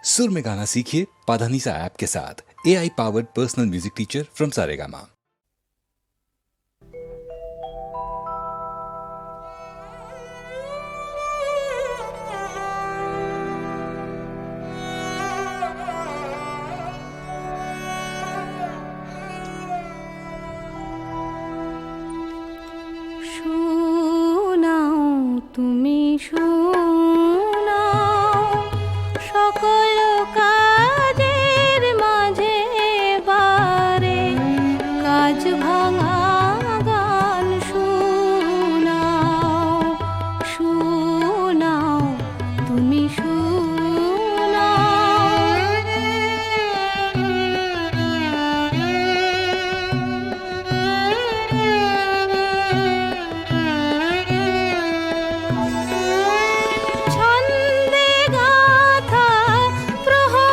सुर में गाना सीखिए पाधानीसा ऐप के साथ। AI powered personal music teacher from Saregama. তুমি শোনাও সকল কাজের মাঝে বারে কাজ ভাঙা গান শোনাও শোনাও তুমি ছন্দে গাথা প্রহর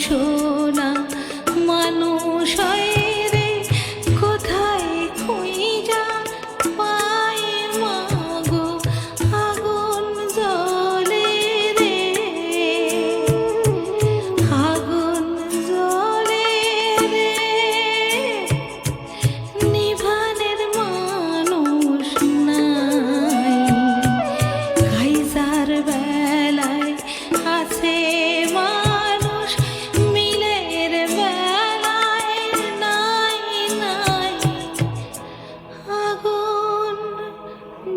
সোনা মানুষ হয় রে কোথায় খুঁজা পায় মাগো আগুন জ্বলে রে আগুন জ্বলে রে নিভানের মানুষ নাই কাইজার বেলায় আছে মানুষ মিলের বেলায় নাই নাই আগুন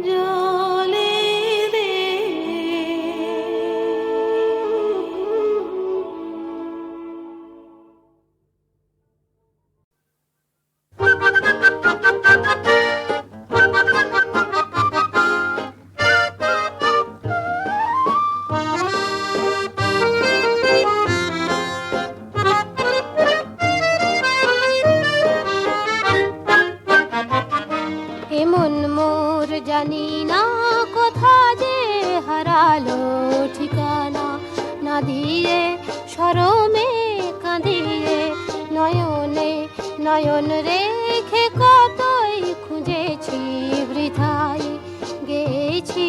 জ্বলে রে এমন মোর জানি না কোথা যে হারালো ঠিকানা না দিয়ে শরমে কাঁদিয়ে নয়নে নয়ন রেখে কতই খুঁজেছি বৃথায় গেছি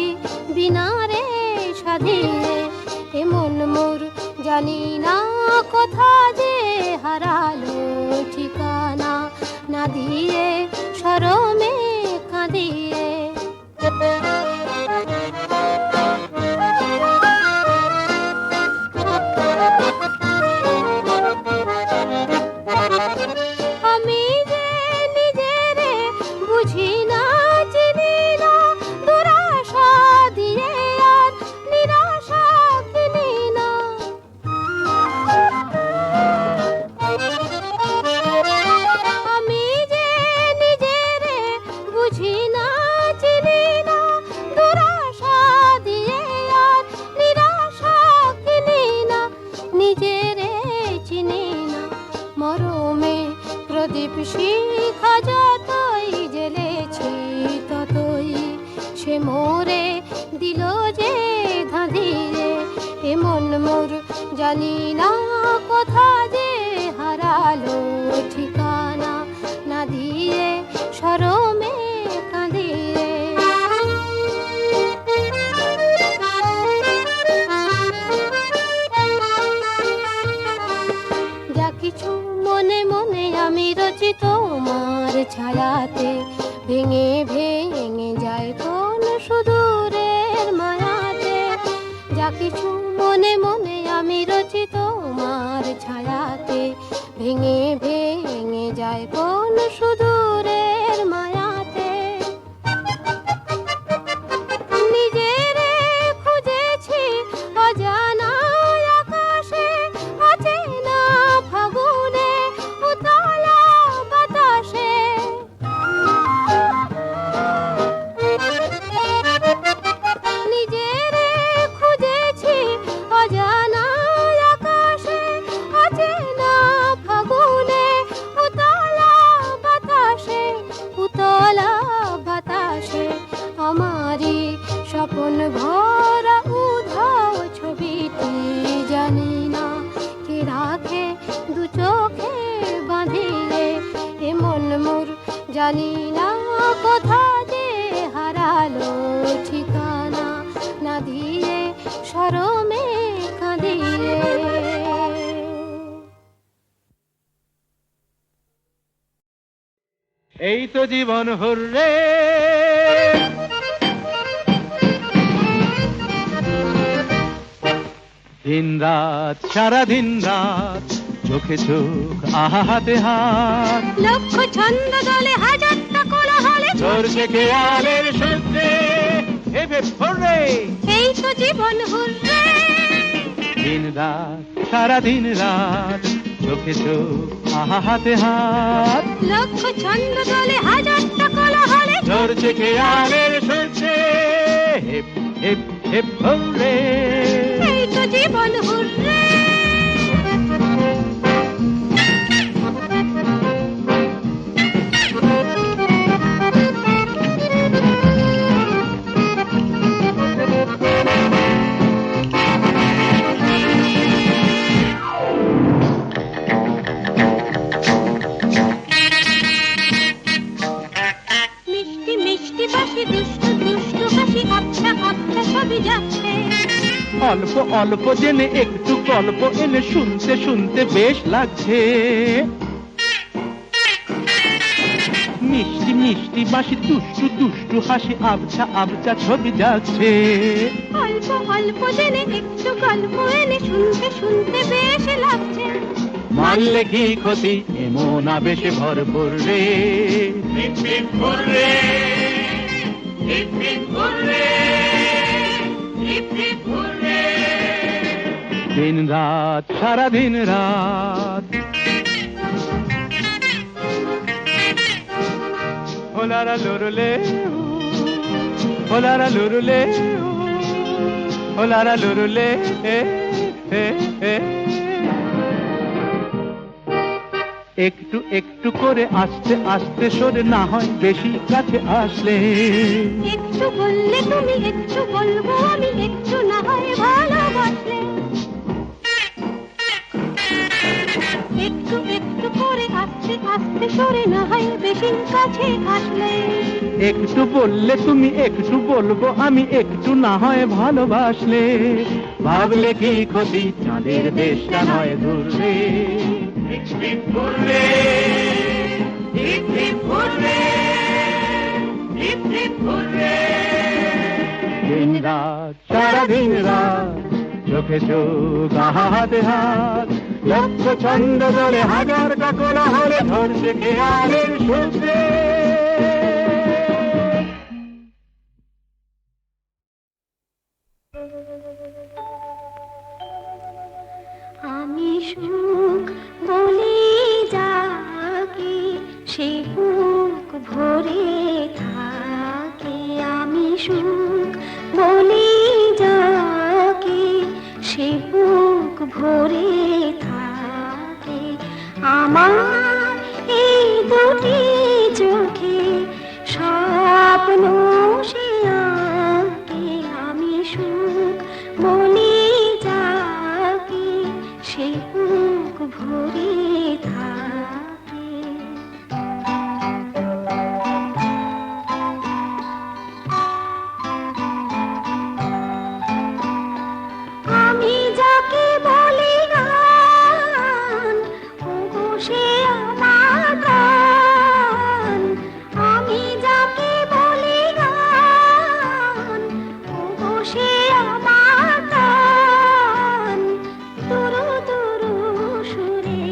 বিনা রে সাধিয়ে এমন মোর জানি না কোথা যে হারালো ঠিকানা না দিয়ে শরমে কাঁদিয়ে আমি যে নিজেরে বুঝি না চিনি না দুরাশা দিয়ে আর নিরাশা কিনি না আমি যে নিজেরে বুঝি না চিনি না দুরাশা দিয়ে আর নিরাশা কিনি না নিজেরে চিনি না মরমে প্রদীপ শিখা যতই জ্বেলেছি ততই সে মোরে দিল যে ধাঁধিয়ে এমন মোর জানি না কোথা যে হারালো ঠিকানা না দিয়ে শরমে কাঁদিয়ে যা কিছু মনে মনে আমি রচি তোমার ছায়াতে ভেঙে ভেঙে যায় কোন সুদূরের মায়াতে যা কিছু মনে মনে আমি রচি তোমার ছায়াতে ভেঙে ভেঙে যায় কোন সুদূরের মায়াতে নিজেরে খুঁজেছি অজানা আকাশে অচেনা ফাগুনে উতলা বাতাসে নিজেরে খুঁজেছি অজানা আকাশে অচেনা ফাগুনে উতলা বাতাসে আমারি স্বপ্ন ভরা উধাও ছবিটি জানি না কে রাখে দু চোখে বাঁধিয়ে এমন মোর জানি না কোথা যে হারালো ঠিকানা না দিয়ে শরমে কাঁদিয়ে এই তো জীবন হুররে দিন রাত সারা দিন রাত চোখে চোখ আহা হাতে হাত লক্ষ ছন্দ দলে হাজারটা কোলাহলে চলছে খেয়ালের সূত্রে হেবে হুররে এই তো জীবন হুররে দিন রাত সারা দিন রাত চোখে চোখ আহা হাতে হাত লক্ষ ছন্দ দলে হাজারটা কোলাহলে চলছে খেয়ালের সূত্রে হেপ হেপ হেপ হুররে এই তো জীবন হুররে অল্প জেনে একটু গল্প এনে শুনতে শুনতে বেশ লাগছে। মিষ্টি মিষ্টি বাসি দুষ্টু দুষ্টু হাসি আবছা আবছা ছবি যাচ্ছে। অল্প অল্প জেনে একটু গল্প এনে শুনতে শুনতে বেশ লাগছে। মানলে কি ক্ষতি এমন আবেশে ভরপুর রে। দিন রাত সারা দিন রাত হোলারা লুরুলে হোলারা লুরুলে হোলারা লুরুলে একটু একটু করে আস্তে আস্তে সরে না হয় বেশি কাছে আসলে। একটু বললে তুমি একটু বলবো আমি একটু না হয় ভালোবাসলে। একটু একটু করে আস্তে আস্তে সরে না হয় বেশি কাছে আসলে। একটু বললে তুমি একটু বলবো আমি একটু না হয় ভালোবাসলে। ভাবলে কি ক্ষতি চাঁদের দেশটা নয় দূরে। দিন রাত সারা দিন রাত চোখে চোখ হাতে হাত লক্ষ ছন্দ দলে হাজার কাকলা হলে ধরছে খেয়ালের সূত্রে। আমি সুখ বলে যাকে সে বুক ভরে থাকে। আমি সুখ বলে যাকে সে বুক ভরে থাকে। আমার এই দুটি চোখে স্বপ্ন সে আঁকে। আমি সুখ বলে যাকে সে বুক ভরে থাকে। আমি যাকে বলি গান ওগো সে আমার গান। আমি যাকে বলি গান ওগো সে আমার গান। তুরু তুরু সুরে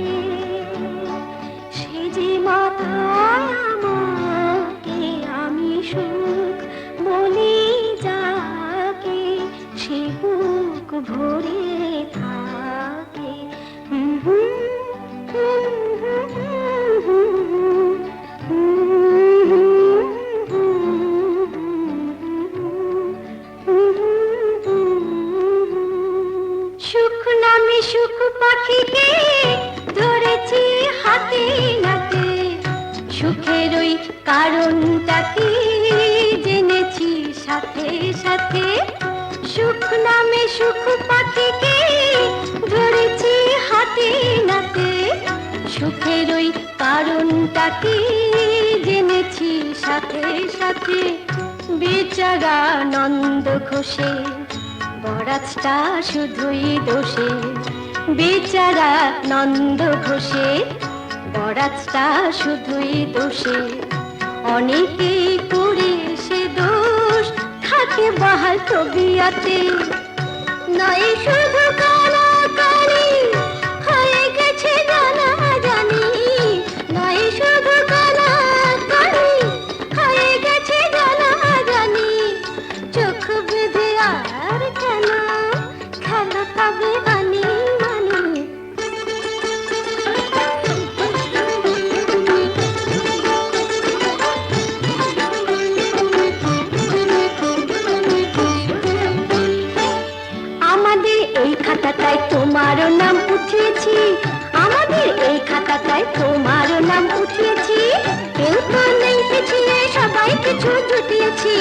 সে যে মাতায় আমাকে। আমি সুখ বলি যাকে সে বুক ভরে থাকে। সুখ নামে সুখ পাখিকে ধরেছি হাতে নাতে। সুখের ওই কারণটাকে জেনেছি সাথে সাথে। সুখ নামে সুখ পাখিকে ধরেছি হাতে নাতে। সুখের ওই কারণটাকে জেনেছি সাথে সাথে। বেচারা নন্দ ঘোষে বরাতটা শুধুই দোষে। বেচারা নন্দ ঘোষে বরাতটা শুধুই দোষে। অনেকেই করে সে দোষ থাকে বাহাল তবিয়াতে। নয় শুধু কালাকালি হয়ে গেছে জানা জানি। নয় শুধু কালাকালি হয়ে গেছে জানা জানি। চোখ বেঁধে আর কেন খেলা তবে আনি মানি। আমাদের এই খাতাটায় তোমারও নাম উঠিয়েছি। আমাদের এই খাতাটায় তোমারও নাম উঠিয়েছি। কেউ তো নেই পিছিয়ে সবাই কিছু জুটিয়েছি।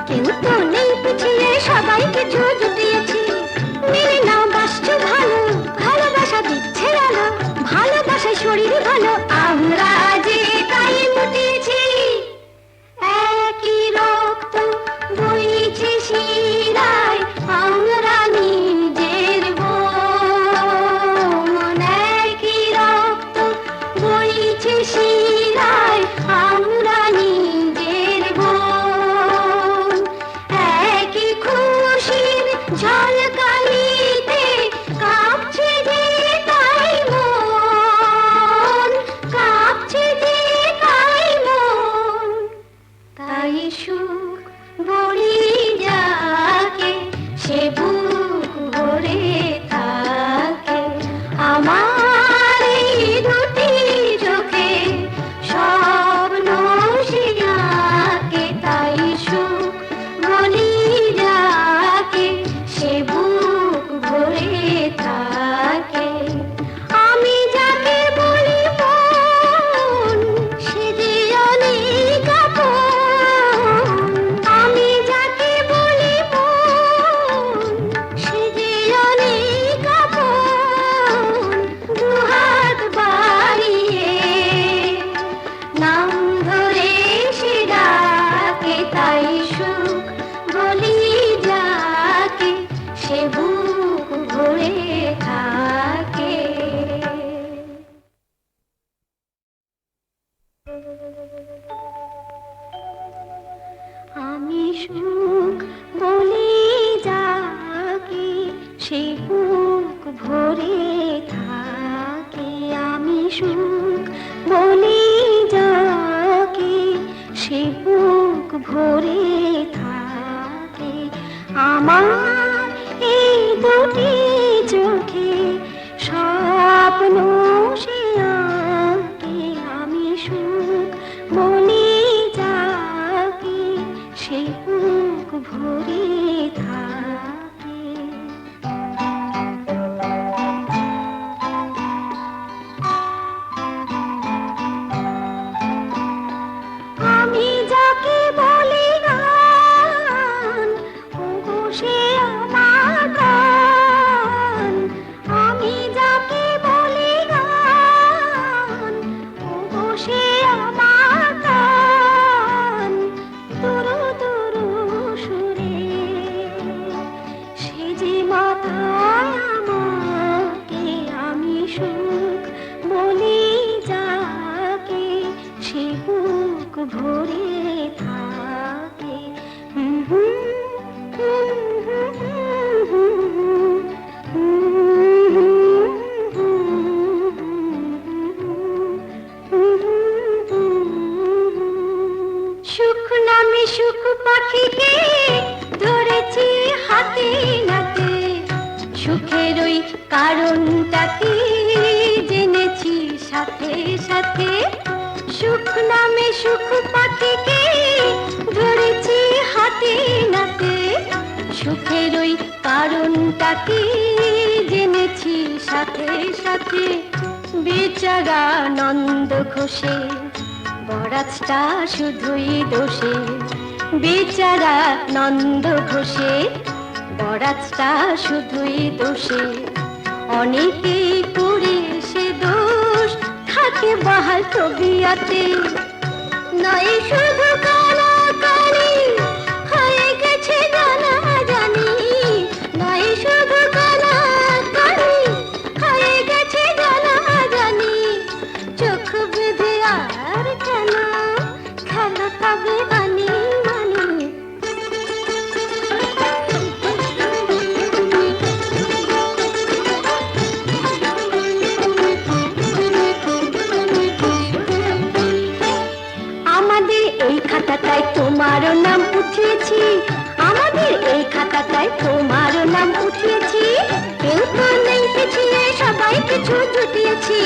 কেউ তো নেই পিছিয়ে সবাই কিছু জুটিয়েছি। মেনে নাও বাসছো ভালো ভালোবাসা দিচ্ছে আলো। ভালোবাসায় শরীর ভালো আমরা যে তাই মুটিয়েছি। একই রক্ত বইছে শিরায় আমরা নিজে সুখ বলি যাকে, সে বুক ভরে থাকে। আমার এই দুটি চোখে স্বপ্ন সে আঁকে, আমি সুখ বলি যাকে, সে বুক ভরে থাকে। আমি যাকে বলি গান, ওগো সে আমার প্রাণ। আমি যাকে বলি গান, ওগো সে আমার প্রাণ। দুরু দুরু সুরে সে যে মাতায় আমাকে, আমি সুখ বলি যাকে, সে বুক ভরে থাকে। হুম হুম হুম হুম সুখ নামে সুখ পাখিকে ধরেছি হাতে নাতে, সুখের ওই কারণটা কি জেনেছি সাথে সাথে। সুখ নামে সুখ পাখিকে ধরেছি হাতে নাতে, সুখের ওই কারণটা কি জেনেছি সাথে সাথে। বেচারা নন্দ ঘোষে বরাতটা শুধুই দোষে, বেচারা নন্দ ঘোষে বরাতটা শুধুই দোষে। অনেকেই করে সে দোষ থাকে বাহাল তবিয়াতে, নয় শুধু কানাকানি হয়ে গেছে জানা জানি, নয় শুধু কানাকানি হয়ে গেছে জানা জানি। চোখ বেঁধে আর কেন খেলো তবে মানি মানি। আমাদের এই খাতাটায় তোমারও নাম উঠিয়েছি, আমাদের এই খাতাটায় তোমারও নাম উঠিয়েছি। কেউ তো নেই পিছিয়ে, সবাই কিছু জুটিয়েছি।